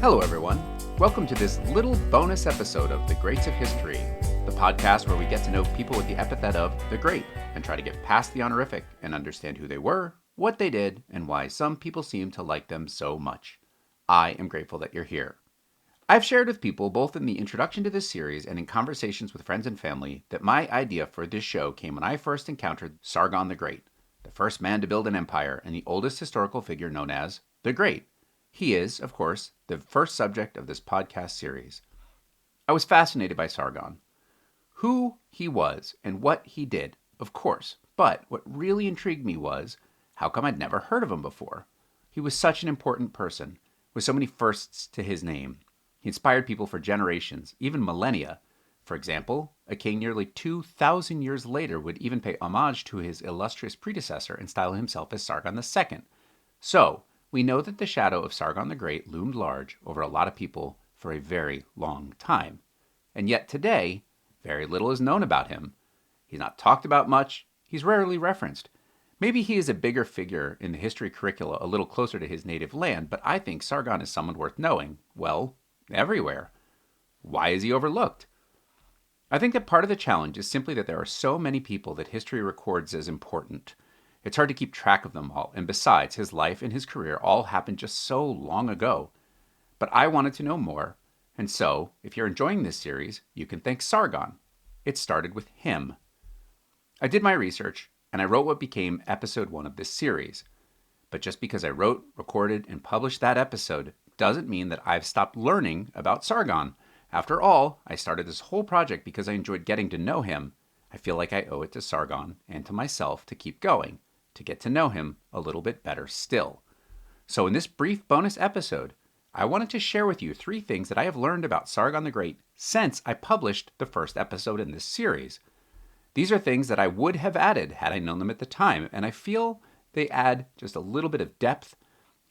Hello, everyone. Welcome to this little bonus episode of The Greats of History, the podcast where we get to know people with the epithet of the Great and try to get past the honorific and understand who they were, what they did, and why some people seem to like them so much. I am grateful that you're here. I've shared with people, both in the introduction to this series and in conversations with friends and family, that my idea for this show came when I first encountered Sargon the Great, the first man to build an empire and the oldest historical figure known as the Great. He is, of course, the first subject of this podcast series. I was fascinated by Sargon. Who he was and what he did, of course, but what really intrigued me was, how come I'd never heard of him before? He was such an important person, with so many firsts to his name. He inspired people for generations, even millennia. For example, a king nearly 2,000 years later would even pay homage to his illustrious predecessor and style himself as Sargon II. So, we know that the shadow of Sargon the Great loomed large over a lot of people for a very long time. And yet today, very little is known about him. He's not talked about much. He's rarely referenced. Maybe he is a bigger figure in the history curricula a little closer to his native land, but I think Sargon is someone worth knowing, well, everywhere. Why is he overlooked? I think that part of the challenge is simply that there are so many people that history records as important. It's hard to keep track of them all, and besides, his life and his career all happened just so long ago. But I wanted to know more, and so, if you're enjoying this series, you can thank Sargon. It started with him. I did my research, and I wrote what became episode 1 of this series. But just because I wrote, recorded, and published that episode doesn't mean that I've stopped learning about Sargon. After all, I started this whole project because I enjoyed getting to know him. I feel like I owe it to Sargon and to myself to keep going, to get to know him a little bit better still. So in this brief bonus episode, I wanted to share with you 3 things that I have learned about Sargon the Great since I published the first episode in this series. These are things that I would have added had I known them at the time, and I feel they add just a little bit of depth,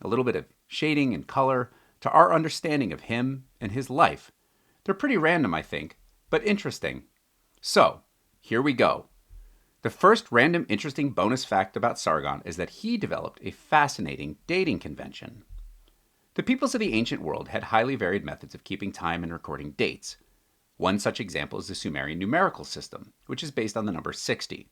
a little bit of shading and color to our understanding of him and his life. They're pretty random, I think, but interesting. So, here we go. The first random interesting bonus fact about Sargon is that he developed a fascinating dating convention. The peoples of the ancient world had highly varied methods of keeping time and recording dates. One such example is the Sumerian numerical system, which is based on the number 60.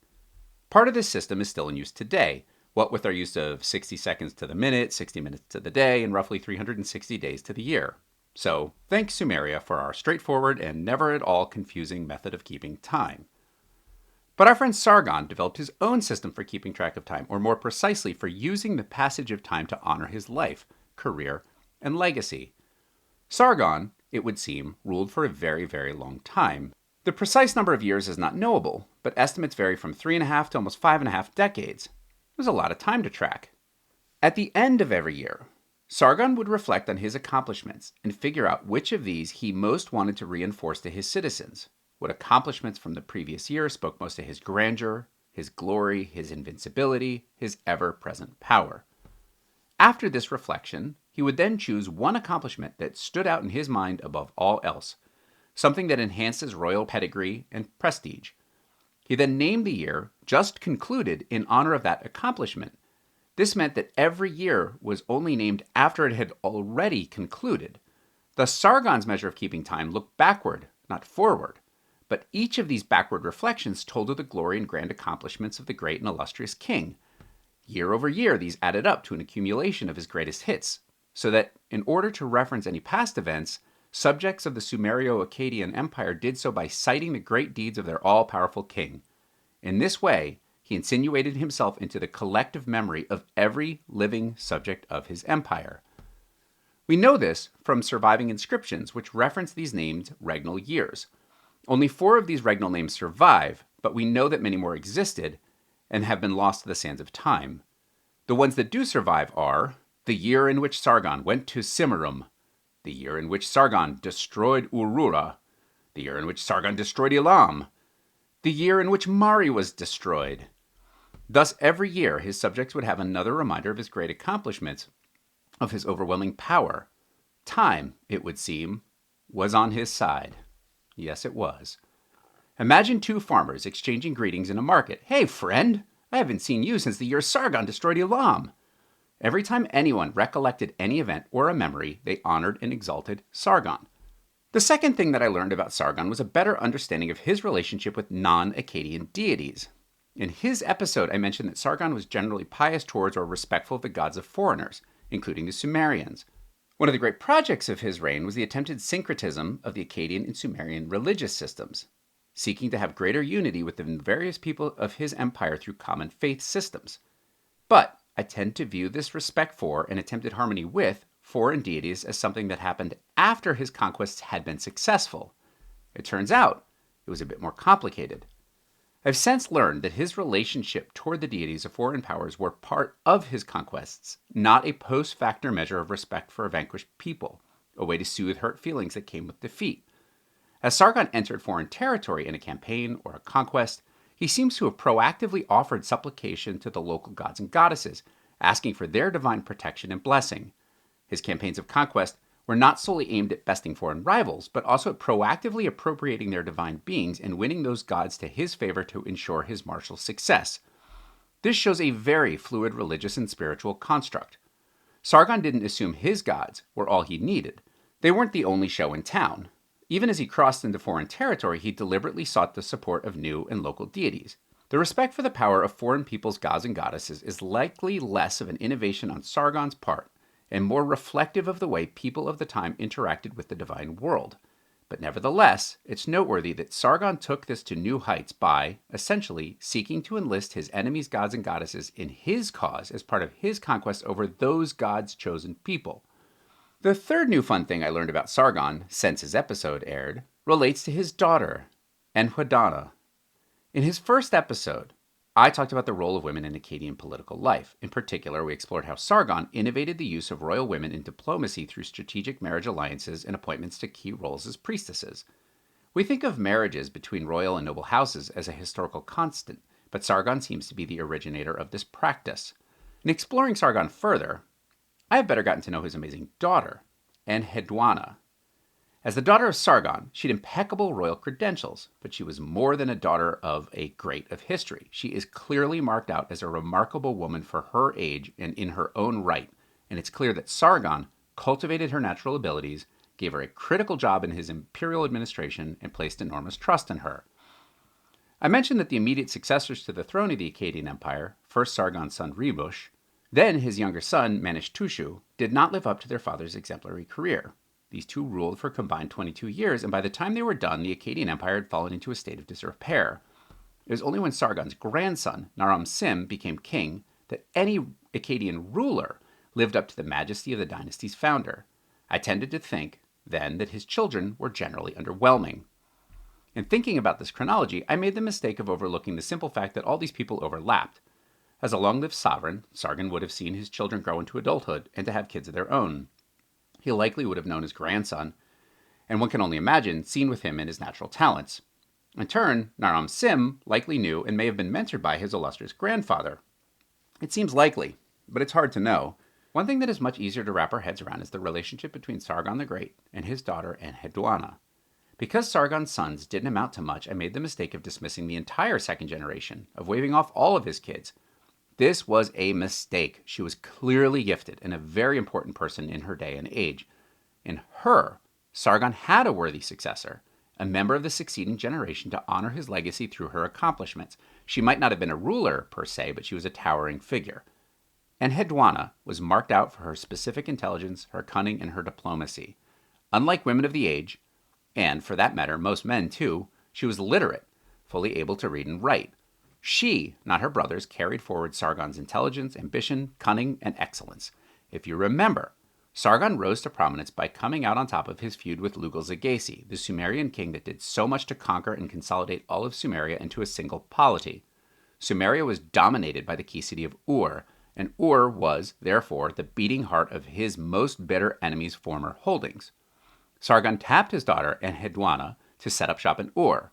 Part of this system is still in use today, what with our use of 60 seconds to the minute, 60 minutes to the day, and roughly 360 days to the year. So, thanks Sumeria for our straightforward and never at all confusing method of keeping time. But our friend Sargon developed his own system for keeping track of time, or more precisely, for using the passage of time to honor his life, career, and legacy. Sargon, it would seem, ruled for a very, very long time. The precise number of years is not knowable, but estimates vary from 3.5 to almost 5.5 decades. It was a lot of time to track. At the end of every year, Sargon would reflect on his accomplishments and figure out which of these he most wanted to reinforce to his citizens. What accomplishments from the previous year spoke most to his grandeur, his glory, his invincibility, his ever-present power. After this reflection, he would then choose one accomplishment that stood out in his mind above all else, something that enhanced his royal pedigree and prestige. He then named the year just concluded in honor of that accomplishment. This meant that every year was only named after it had already concluded. Thus, Sargon's measure of keeping time looked backward, not forward. But each of these backward reflections told of the glory and grand accomplishments of the great and illustrious king. Year over year, these added up to an accumulation of his greatest hits, so that in order to reference any past events, subjects of the Sumerio-Akkadian Empire did so by citing the great deeds of their all-powerful king. In this way, he insinuated himself into the collective memory of every living subject of his empire. We know this from surviving inscriptions which reference these named regnal years. Only 4 of these regnal names survive, but we know that many more existed and have been lost to the sands of time. The ones that do survive are the year in which Sargon went to Cimmerum, the year in which Sargon destroyed Urura, the year in which Sargon destroyed Elam, the year in which Mari was destroyed. Thus, every year his subjects would have another reminder of his great accomplishments, of his overwhelming power. Time, it would seem, was on his side. Yes, it was. Imagine 2 farmers exchanging greetings in a market. "Hey, friend, I haven't seen you since the year Sargon destroyed Elam." Every time anyone recollected any event or a memory, they honored and exalted Sargon. The second thing that I learned about Sargon was a better understanding of his relationship with non-Akkadian deities. In his episode, I mentioned that Sargon was generally pious towards or respectful of the gods of foreigners, including the Sumerians. One of the great projects of his reign was the attempted syncretism of the Akkadian and Sumerian religious systems, seeking to have greater unity within the various people of his empire through common faith systems. But I tend to view this respect for and attempted harmony with foreign deities as something that happened after his conquests had been successful. It turns out it was a bit more complicated. I've since learned that his relationship toward the deities of foreign powers were part of his conquests, not a post-factor measure of respect for a vanquished people, a way to soothe hurt feelings that came with defeat. As Sargon entered foreign territory in a campaign or a conquest, he seems to have proactively offered supplication to the local gods and goddesses, asking for their divine protection and blessing. His campaigns of conquest were not solely aimed at besting foreign rivals, but also at proactively appropriating their divine beings and winning those gods to his favor to ensure his martial success. This shows a very fluid religious and spiritual construct. Sargon didn't assume his gods were all he needed. They weren't the only show in town. Even as he crossed into foreign territory, he deliberately sought the support of new and local deities. The respect for the power of foreign people's gods and goddesses is likely less of an innovation on Sargon's part and more reflective of the way people of the time interacted with the divine world. But nevertheless, it's noteworthy that Sargon took this to new heights by, essentially, seeking to enlist his enemies' gods and goddesses in his cause as part of his conquest over those gods' chosen people. The third new fun thing I learned about Sargon, since his episode aired, relates to his daughter, Enheduanna. In his first episode, I talked about the role of women in Akkadian political life. In particular, we explored how Sargon innovated the use of royal women in diplomacy through strategic marriage alliances and appointments to key roles as priestesses. We think of marriages between royal and noble houses as a historical constant, but Sargon seems to be the originator of this practice. In exploring Sargon further, I have better gotten to know his amazing daughter, Enheduanna. As the daughter of Sargon, she had impeccable royal credentials, but she was more than a daughter of a great of history. She is clearly marked out as a remarkable woman for her age and in her own right, and it's clear that Sargon cultivated her natural abilities, gave her a critical job in his imperial administration, and placed enormous trust in her. I mentioned that the immediate successors to the throne of the Akkadian Empire, first Sargon's son Ribush, then his younger son Manishtushu, did not live up to their father's exemplary career. These two ruled for a combined 22 years, and by the time they were done, the Akkadian Empire had fallen into a state of disrepair. It was only when Sargon's grandson, Naram-Sin, became king that any Akkadian ruler lived up to the majesty of the dynasty's founder. I tended to think, then, that his children were generally underwhelming. In thinking about this chronology, I made the mistake of overlooking the simple fact that all these people overlapped. As a long-lived sovereign, Sargon would have seen his children grow into adulthood and to have kids of their own. He likely would have known his grandson, and one can only imagine, seen with him and his natural talents. In turn, Naram-Sin likely knew and may have been mentored by his illustrious grandfather. It seems likely, but it's hard to know. One thing that is much easier to wrap our heads around is the relationship between Sargon the Great and his daughter Enheduanna. Because Sargon's sons didn't amount to much, I made the mistake of dismissing the entire second generation, of waving off all of his kids. This was a mistake. She was clearly gifted and a very important person in her day and age. In her, Sargon had a worthy successor, a member of the succeeding generation to honor his legacy through her accomplishments. She might not have been a ruler, per se, but she was a towering figure. Enheduanna was marked out for her specific intelligence, her cunning, and her diplomacy. Unlike women of the age, and for that matter, most men too, she was literate, fully able to read and write. She, not her brothers, carried forward Sargon's intelligence, ambition, cunning, and excellence. If you remember, Sargon rose to prominence by coming out on top of his feud with Lugal-Zaggisi, the Sumerian king that did so much to conquer and consolidate all of Sumeria into a single polity. Sumeria was dominated by the key city of Ur, and Ur was, therefore, the beating heart of his most bitter enemy's former holdings. Sargon tapped his daughter Enheduanna to set up shop in Ur,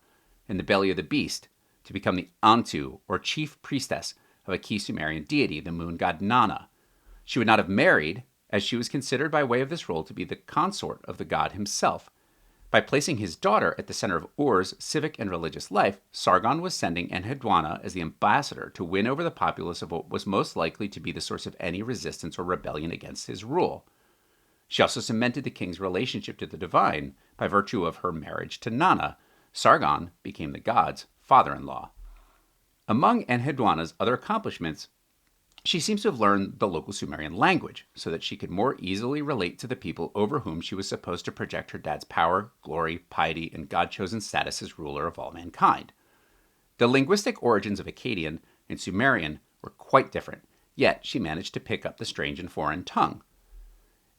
in the belly of the beast, to become the Antu, or chief priestess, of a key Sumerian deity, the moon god Nana. She would not have married, as she was considered by way of this role to be the consort of the god himself. By placing his daughter at the center of Ur's civic and religious life, Sargon was sending Enheduanna as the ambassador to win over the populace of what was most likely to be the source of any resistance or rebellion against his rule. She also cemented the king's relationship to the divine by virtue of her marriage to Nanna. Sargon became the god's father-in-law. Among Enheduanna's other accomplishments, she seems to have learned the local Sumerian language so that she could more easily relate to the people over whom she was supposed to project her dad's power, glory, piety, and God-chosen status as ruler of all mankind. The linguistic origins of Akkadian and Sumerian were quite different, yet she managed to pick up the strange and foreign tongue.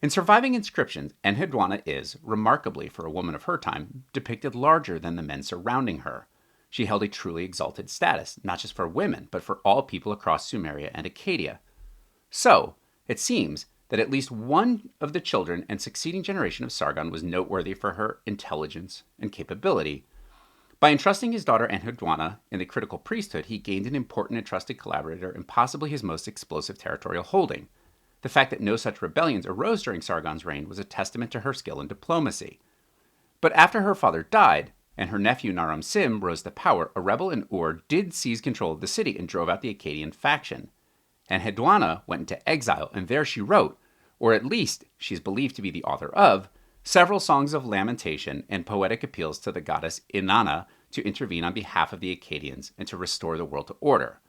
In surviving inscriptions, Enheduanna is, remarkably for a woman of her time, depicted larger than the men surrounding her. She held a truly exalted status, not just for women, but for all people across Sumeria and Akkadia. So, it seems that at least one of the children and succeeding generation of Sargon was noteworthy for her intelligence and capability. By entrusting his daughter Enheduanna in the critical priesthood, he gained an important and trusted collaborator and possibly his most explosive territorial holding. The fact that no such rebellions arose during Sargon's reign was a testament to her skill in diplomacy. But after her father died, and her nephew Naram-Sin rose to power, a rebel in Ur did seize control of the city and drove out the Akkadian faction. Enheduanna went into exile, and there she wrote, or at least she's believed to be the author of, several songs of lamentation and poetic appeals to the goddess Inanna to intervene on behalf of the Akkadians and to restore the world to order.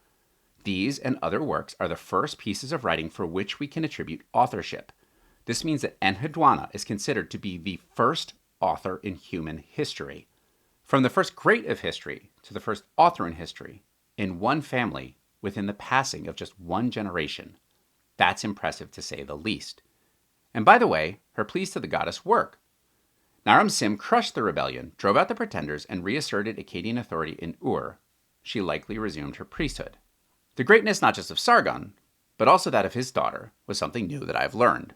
These and other works are the first pieces of writing for which we can attribute authorship. This means that Enheduanna is considered to be the first author in human history. From the first great of history to the first author in history, in one family, within the passing of just one generation. That's impressive to say the least. And by the way, her pleas to the goddess work. Naram-Sin crushed the rebellion, drove out the pretenders, and reasserted Akkadian authority in Ur. She likely resumed her priesthood. The greatness not just of Sargon, but also that of his daughter, was something new that I've learned.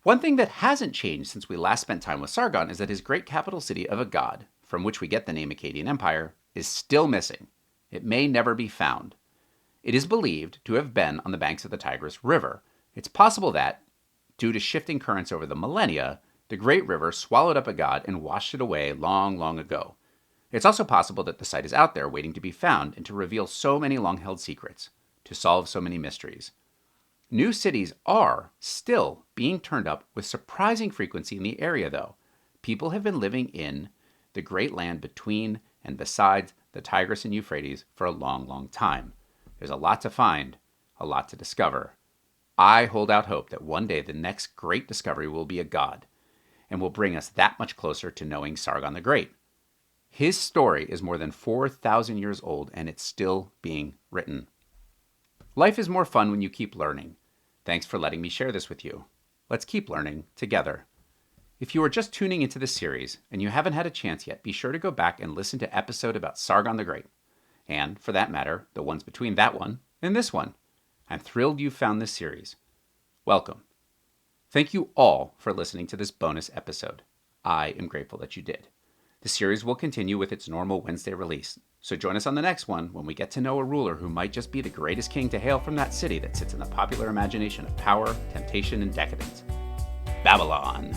One thing that hasn't changed since we last spent time with Sargon is that his great capital city of Akkad, from which we get the name Akkadian Empire, is still missing. It may never be found. It is believed to have been on the banks of the Tigris River. It's possible that, due to shifting currents over the millennia, the Great River swallowed up Akkad and washed it away long, long ago. It's also possible that the site is out there waiting to be found and to reveal so many long-held secrets, to solve so many mysteries. New cities are still being turned up with surprising frequency in the area, though. People have been living in the great land between and besides the Tigris and Euphrates for a long, long time. There's a lot to find, a lot to discover. I hold out hope that one day the next great discovery will be Akkad, and will bring us that much closer to knowing Sargon the Great. His story is more than 4,000 years old, and it's still being written. Life is more fun when you keep learning. Thanks for letting me share this with you. Let's keep learning together. If you are just tuning into this series and you haven't had a chance yet, be sure to go back and listen to episode about Sargon the Great. And, for that matter, the ones between that one and this one. I'm thrilled you found this series. Welcome. Thank you all for listening to this bonus episode. I am grateful that you did. The series will continue with its normal Wednesday release, so join us on the next one when we get to know a ruler who might just be the greatest king to hail from that city that sits in the popular imagination of power, temptation, and decadence. Babylon.